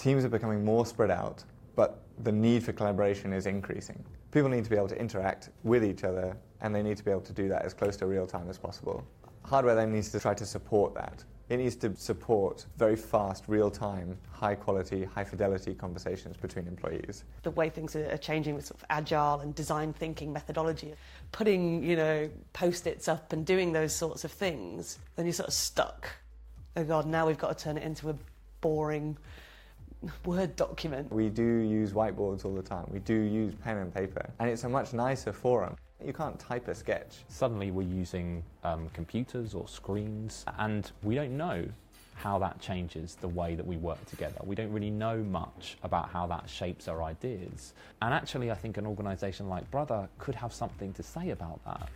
Teams are becoming more spread out, but the need for collaboration is increasing. People need to be able to interact with each other, and they need to be able to do that as close to real time as possible. Hardware then needs to try to support that. It needs to support very fast, real-time, high-quality, high-fidelity conversations between employees. The way things are changing with sort of agile and design thinking methodology, putting, post-its up and doing those sorts of things, then you're sort of stuck. Oh God, now we've got to turn it into a boring Word document. We do use whiteboards all the time. We do use pen and paper, and it's a much nicer forum. You can't type a sketch. Suddenly we're using computers or screens, and we don't know how that changes the way that we work together. We don't really know much about how that shapes our ideas. And actually, I think an organisation like Brother could have something to say about that.